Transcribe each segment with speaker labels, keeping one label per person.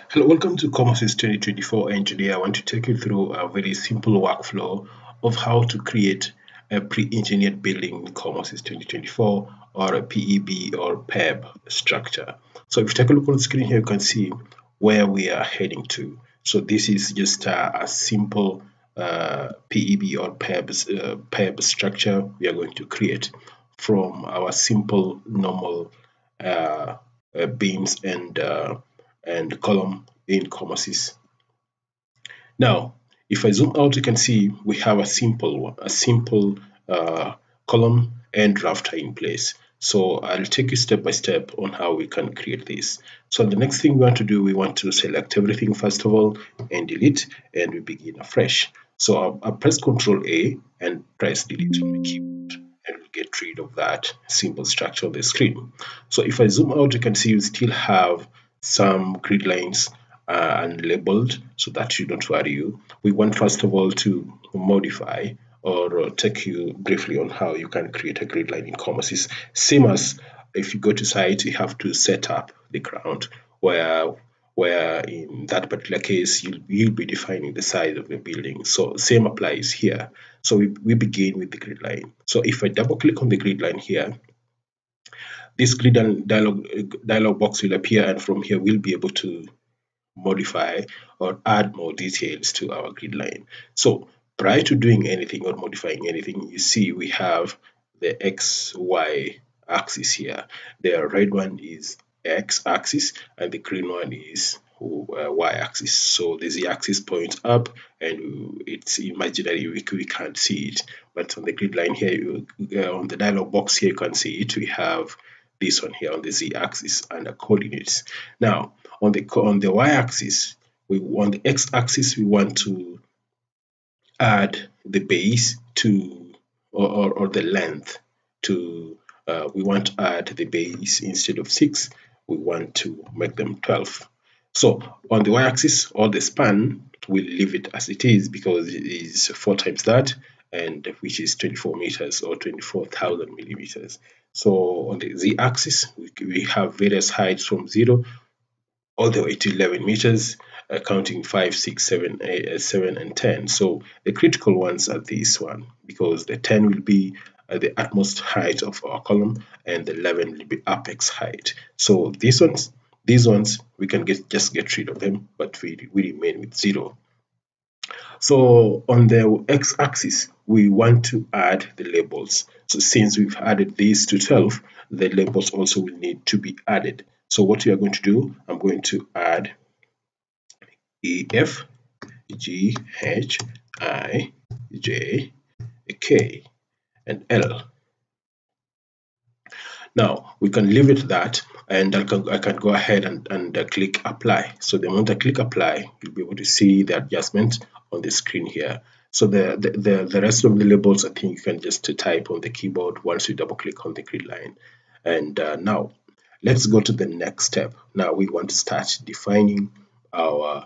Speaker 1: Hello, welcome to COMOSYS 2024, and today I want to take you through a very simple workflow of how to create a pre-engineered building in COMOSYS 2024 or a PEB or PEB structure. So if you take a look on the screen here, you can see where we are heading to. So this is just a simple PEB or PEB structure we are going to create from our simple normal beams and column in COMOSYS. Now, if I zoom out, you can see we have a simple column and rafter in place. So I'll take you step by step on how we can create this. So the next thing we want to do, we want to select everything first of all and delete, and we begin afresh. So I'll press Ctrl A and press delete on my keyboard, and we'll get rid of that simple structure on the screen. So if I zoom out, you can see we still have some grid lines unlabeled, so that should not worry you. We want first of all to modify or take you briefly on how you can create a grid line in COMOSYS. Same as if you go to site, you have to set up the ground where in that particular case you'll be defining the size of the building. So same applies here. So we begin with the grid line. So if I double click on the grid line here, this grid dialog box will appear, and from here we'll be able to modify or add more details to our grid line. So prior to doing anything or modifying anything, you see we have the XY axis here. The red one is X axis and the green one is Y axis. So the Z axis points up and it's imaginary, we can't see it, but on the grid line here, on the dialog box here, you can see it. We have this one here on the Z axis and the coordinates. Now on the Y axis, on the X axis, we want to add the base to or the length to we want to add the base. Instead of 6, we want to make them 12. So on the Y-axis, or the span, we'll leave it as it is because it is 4 times that, and which is 24 meters or 24,000 millimeters. So on the Z-axis, we have various heights from 0 all the way to 11 meters, counting 5, 6, 7, 8, 7, and 10. So the critical ones are this one, because the 10 will be the utmost height of our column, and the 11 will be apex height. So these ones we can just get rid of them, but we remain with 0. So on the x-axis, we want to add the labels. So since we've added these to 12, the labels also will need to be added. So what we are going to do, I'm going to add EF, G, H, I, J, K, and L. Now we can leave it that, and I can go ahead and click apply. So the moment I click apply, you'll be able to see the adjustment on the screen here. So the rest of the labels, I think you can just type on the keyboard once you double click on the grid line. And now let's go to the next step. Now we want to start defining our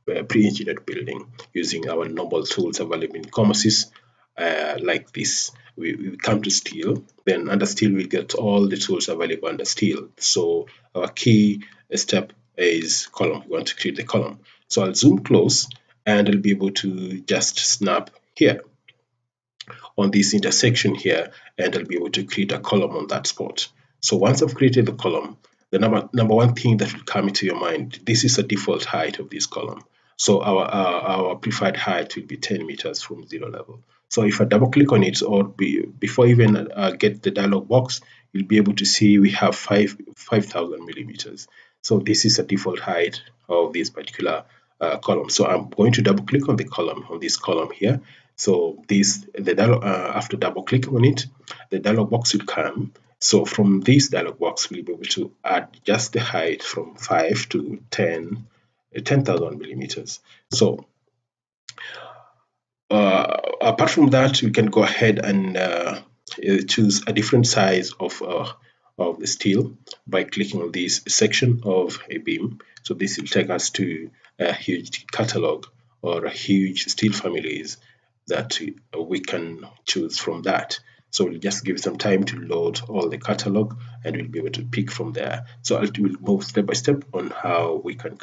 Speaker 1: pre-engineered building using our normal tools available in COMOSYS, like this. We come to steel, then under steel we get all the tools available under steel. So our key step is column. We want to create the column. So I'll zoom close and I'll be able to just snap here on this intersection here, and I'll be able to create a column on that spot. So once I've created the column, the number one thing that will come into your mind, this is the default height of this column. So our preferred height will be 10 meters from 0 level. So if I double click on it, or before even get the dialog box, you'll be able to see we have 5,000 millimeters. So this is the default height of this particular column. So I'm going to double click on the column, on this column here. So after double clicking on it, the dialog box will come. So from this dialog box, we'll be able to add just the height from 5 to 10,000 millimeters. So apart from that, we can go ahead and choose a different size of the steel by clicking on this section of a beam. So this will take us to a huge catalog or a huge steel families that we can choose from that. So we'll just give some time to load all the catalog, and we'll be able to pick from there. So we'll move step by step on how we can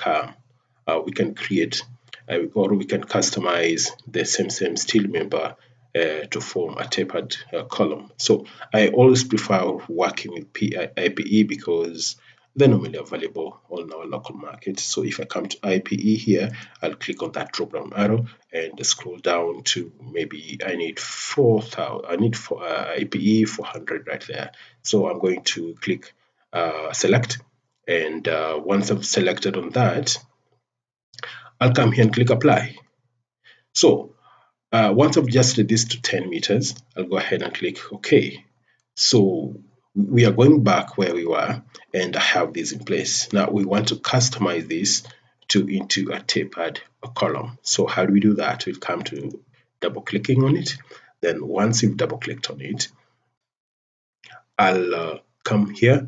Speaker 1: create or we can customize the same steel member to form a tapered column. So I always prefer working with IPE because they're normally available on our local market. So if I come to IPE here, I'll click on that drop down arrow and scroll down to maybe I need 4,000. I need IPE 400 right there. So I'm going to click select, and once I've selected on that, I'll come here and click apply. So once I've adjusted this to 10 meters, I'll go ahead and click OK. So we are going back where we were, and I have this in place. Now we want to customize this into a tapered column. So how do we do that? We'll come to double clicking on it. Then once you've double clicked on it, I'll come here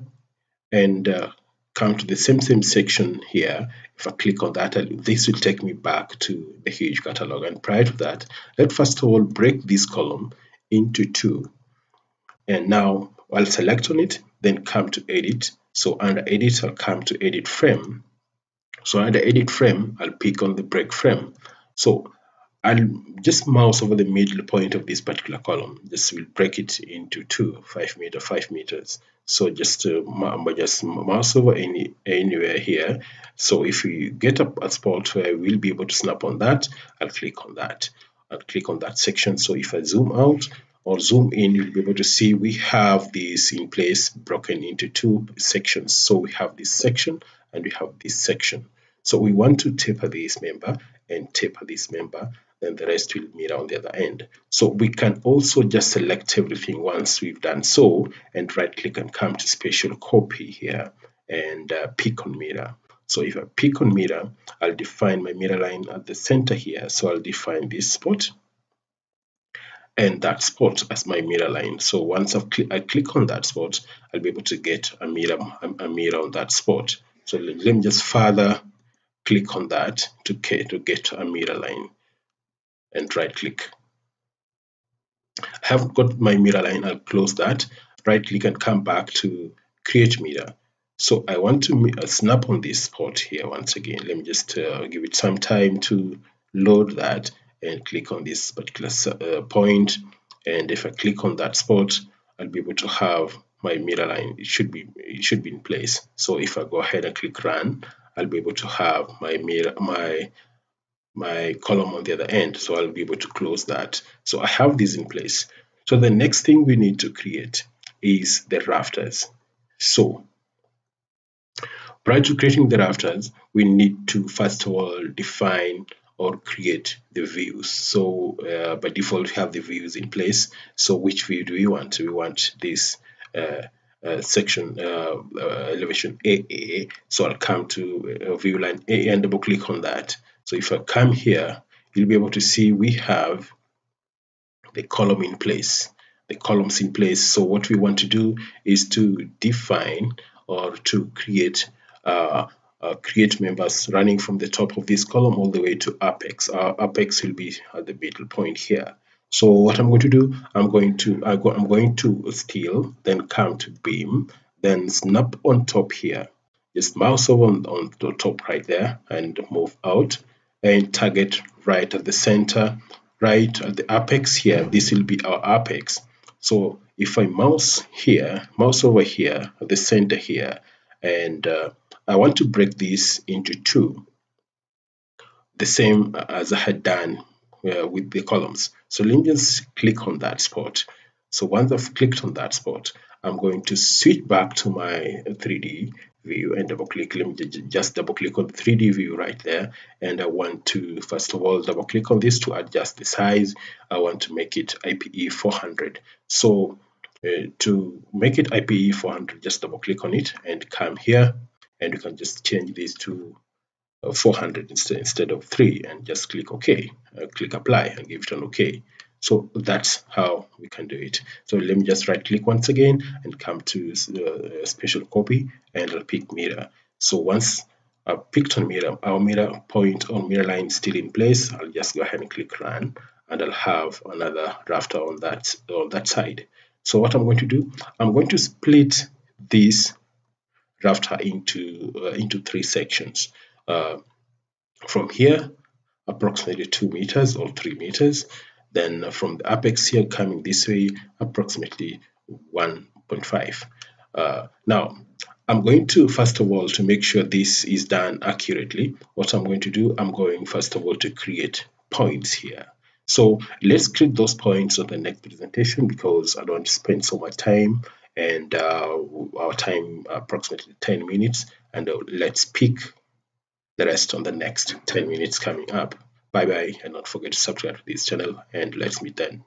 Speaker 1: and come to the same section here. If I click on that, this will take me back to the huge catalog. And prior to that, let's first of all break this column into two. And now I'll select on it, then come to edit. So under edit, I'll come to edit frame. So under edit frame, I'll pick on the break frame. So I'll just mouse over the middle point of this particular column. Just will break it into two, 5 meters, 5 meters. So just mouse over anywhere here. So if we get a spot where we'll be able to snap on that, I'll click on that. I'll click on that section. So if I zoom out or zoom in, you'll be able to see we have this in place broken into two sections. So we have this section and we have this section. So we want to taper this member and taper this member, then the rest will mirror on the other end. So we can also just select everything once we've done so, and right click and come to spatial copy here and pick on mirror. So if I pick on mirror, I'll define my mirror line at the center here. So I'll define this spot and that spot as my mirror line. So once I click on that spot, I'll be able to get a mirror on that spot. So let me just further click on that to get a mirror line and right click. I have got my mirror line. I'll close that, right click and come back to create mirror. So I want to snap on this spot here once again. Let me just give it some time to load that and click on this particular point. And if I click on that spot, I'll be able to have my mirror line. It should be in place. So if I go ahead and click run, I'll be able to have my mirror, my column on the other end. So I'll be able to close that. So I have this in place. So the next thing we need to create is the rafters. So prior to creating the rafters, we need to first of all define or create the views. So by default, we have the views in place. So which view do we want? We want this section elevation AA. So I'll come to view line AA and double click on that. So if I come here, you'll be able to see we have the column in place, the columns in place. So what we want to do is to define or to create members running from the top of this column all the way to apex. Our apex will be at the middle point here. So what I'm going to do, I'm going to steel, then come to beam, then snap on top here. Just mouse over on the top right there and move out and target right at the center, right at the apex here. This will be our apex. So if I mouse over here at the center here, and I want to break this into two, the same as I had done with the columns. So let me just click on that spot. So once I've clicked on that spot, I'm going to switch back to my 3D view and double click. Let me just double click on the 3D view right there. And I want to, first of all, double click on this to adjust the size. I want to make it IPE 400. So to make it IPE 400, just double click on it and come here. And you can just change this to 400 instead of 3 and just click OK. Click apply and give it an OK. So that's how we can do it. So let me just right click once again and come to spatial copy and I'll pick mirror. So once I've picked on mirror, our mirror point or mirror line is still in place. I'll just go ahead and click run and I'll have another rafter on that side. So what I'm going to do, I'm going to split this rafter into three sections. From here, approximately 2 meters or 3 meters. Then from the apex here coming this way, approximately 1.5. Now, I'm going to, first of all, to make sure this is done accurately, what I'm going to do, I'm going, first of all, to create points here. So let's create those points on the next presentation because I don't want to spend so much time, and our time approximately 10 minutes, and let's pick the rest on the next 10 minutes coming up. Bye bye, and don't forget to subscribe to this channel, and let's meet then.